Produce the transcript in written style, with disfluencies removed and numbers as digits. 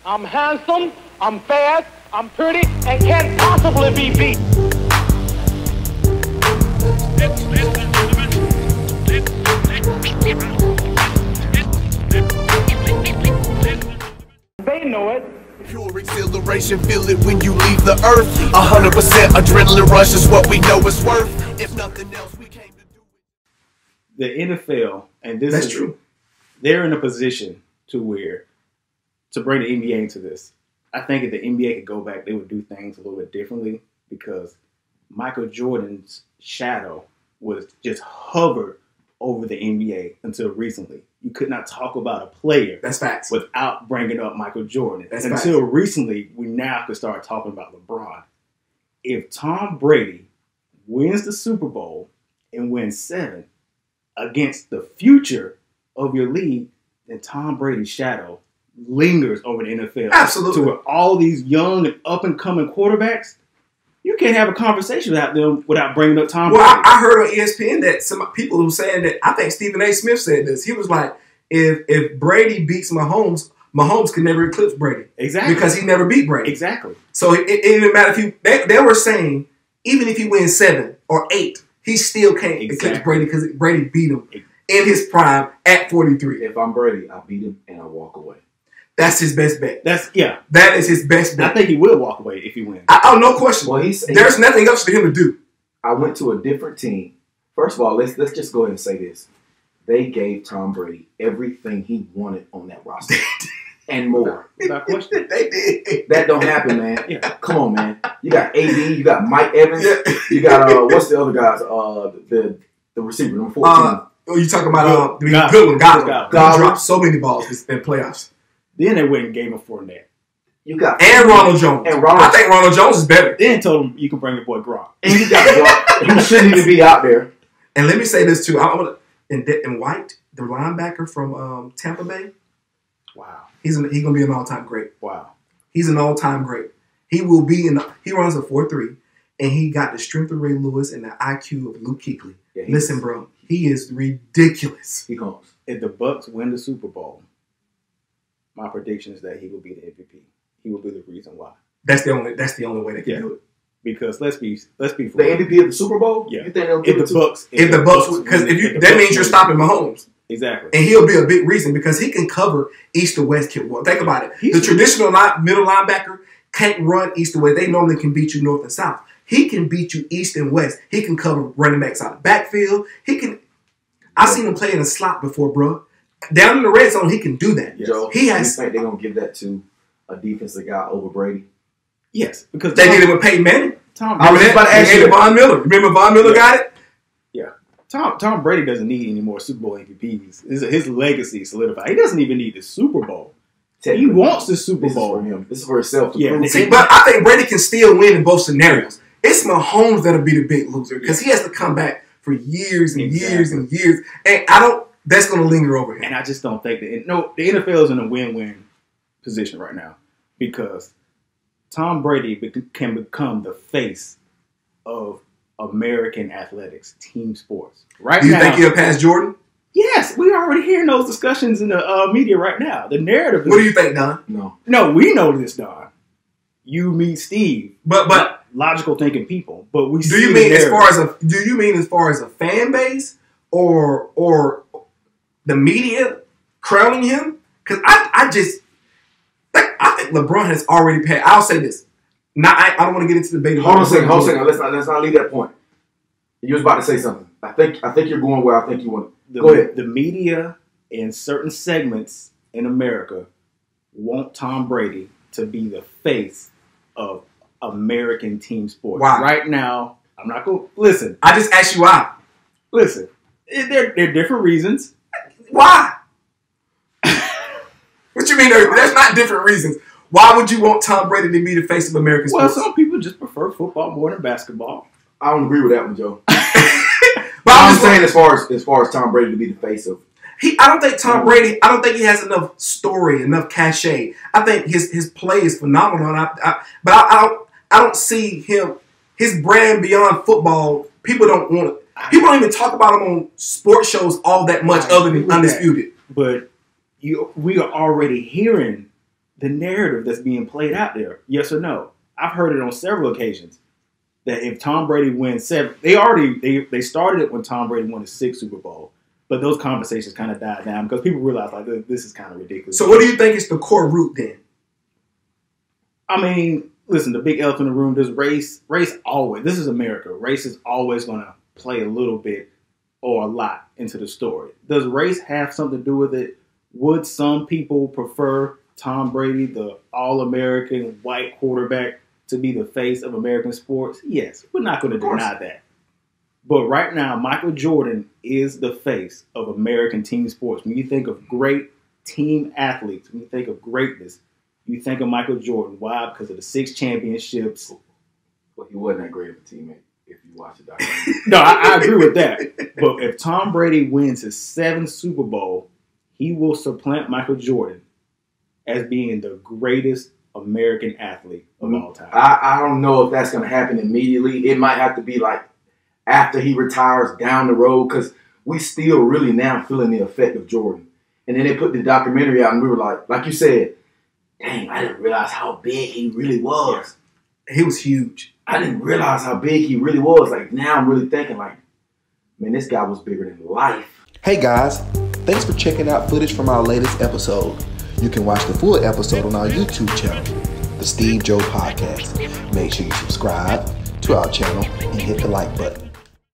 I'm handsome, I'm fast, I'm pretty, and can't possibly be beat. They know it. Pure exhilaration, feel it when you leave the earth. 100% adrenaline rush is what we know it's worth. If nothing else, we came to do it. The NFL, and this That's is true. They're in a position to where to bring the NBA into this. I think if the NBA could go back, they would do things a little bit differently because Michael Jordan's shadow was just hovered over the NBA until recently. You could not talk about a player That's facts. without bringing up Michael Jordan. That's until facts. recently, we now could start talking about LeBron. If Tom Brady wins the Super Bowl and wins 7 against the future of your league, then Tom Brady's shadow lingers over the NFL. Absolutely. To where all these young and up-and-coming quarterbacks, you can't have a conversation without them without bringing up Tom Well, Brady. I heard on ESPN that some people were saying that, I think Stephen A. Smith said this. He was like, if Brady beats Mahomes, Mahomes can never eclipse Brady. Exactly. Because he never beat Brady. Exactly. So it didn't matter if he, they were saying, even if he wins 7 or 8, he still can't eclipse Brady because Brady beat him in his prime at 43. If I'm Brady, I beat him and I walk away. That's his best bet. That is his best bet. I think he will walk away if he wins. Oh, no question. Well, there's nothing else for him to do. I went to a different team. First of all, let's just go ahead and say this. They gave Tom Brady everything he wanted on that roster. And more. Without question. They did. That don't happen, man. Yeah. Come on, man. You got AD, you got Mike Evans, you got what's the other guys? The receiver, number 14. You talking about the Godwin. good one, Godwin. Godwin. He dropped so many balls in playoffs. Then they went and gave him Fournette. You got And Ronald Jones. I think Ronald Jones is better. Then told him you can bring your boy Gronk. And you got Gronk. He shouldn't even be out there. And let me say this too. In White, the linebacker from Tampa Bay, Wow. he's gonna be an all-time great. Wow. He's an all-time great. He will be he runs a 4.3, and he got the strength of Ray Lewis and the IQ of Luke Kuechly. Yeah, Listen, bro, he is ridiculous. He comes. If the Bucks win the Super Bowl, my prediction is that he will be the MVP. He will be the reason why. That's the only way they can do it. Because let's be for the MVP of the Super Bowl. Yeah. You think they'll give if it the to Bucks, If the Bucks, because that means you're stopping Mahomes. Exactly. And he'll be a big reason because he can cover east to west. Well, think about it. The traditional middle linebacker can't run east to west. They normally can beat you north and south. He can beat you east and west. He can cover running backs out of the backfield. I've seen him play in a slot before, bro. Down in the red zone, he can do that. Yes. Joe, He has. you think they're gonna give that to a defensive guy over Brady? Yes, because They did it with Peyton Manning. I was just about to ask you. Von Miller. Remember Von Miller got it? Yeah. Tom Brady doesn't need any more Super Bowl MVPs. His legacy is solidified. He doesn't even need the Super Bowl. He wants the Super Bowl. This is for him. This is for himself. See, but I think Brady can still win in both scenarios. It's Mahomes that'll be the big loser because he has to come back for years and years and years. And that's going to linger over him. And I just don't think the NFL is in a win-win position right now because Tom Brady can become the face of American athletics, team sports. Right now, do you think he'll pass Jordan? Yes, we're already hearing those discussions in the media right now. The narrative. What do you think, Don? No, we know this, Don. You meet Steve, but logical thinking people. But we do you mean as far as a fan base or the media crowning him? Because I think LeBron has already passed. I'll say this. I don't want to get into the debate. Hold on a second. Let's not leave that point. You was about to say something. I think you're going where I think you want. Go ahead. The media in certain segments in America want Tom Brady to be the face of American team sports. Why? Right now, I'm not going to listen. I just asked you why. Listen, there are different reasons. Why? What you mean? There's not different reasons. Why would you want Tom Brady to be the face of American sports? Well, some people just prefer football more than basketball. I don't agree with that one, Joe. But I'm saying as far as Tom Brady to be the face of. I don't think Tom Brady. I don't think he has enough story, enough cachet. I think his play is phenomenal. But I don't see him. His brand beyond football. People don't want it. People don't even talk about him on sports shows all that much, other than Undisputed. But we are already hearing the narrative that's being played out there. Yes or no? I've heard it on several occasions that if Tom Brady wins 7, they started it when Tom Brady won his 6th Super Bowl, but those conversations kind of died down because people realized like this is kind of ridiculous. So what do you think is the core root then? I mean, listen, the big elephant in the room. Does race always? This is America. Race is always going to play a little bit or a lot into the story. Does race have something to do with it? Would some people prefer Tom Brady, the All-American white quarterback, to be the face of American sports? Yes, we're not going to deny that. But right now, Michael Jordan is the face of American team sports. When you think of great team athletes, when you think of greatness, you think of Michael Jordan. Why? Because of the 6 championships. Well, he wasn't that great of a teammate if you watch the documentary. No, I agree with that. But if Tom Brady wins his 7th Super Bowl, he will supplant Michael Jordan as being the greatest American athlete of all time. I don't know if that's going to happen immediately. It might have to be like after he retires down the road because we still really now feeling the effect of Jordan. And then they put the documentary out and we were like you said, dang, I didn't realize how big he really was. He was huge. I didn't realize how big he really was. Like now I'm really thinking like, man, this guy was bigger than life. Hey guys, thanks for checking out footage from our latest episode. You can watch the full episode on our YouTube channel, The Steve Joe Podcast. Make sure you subscribe to our channel and hit the like button.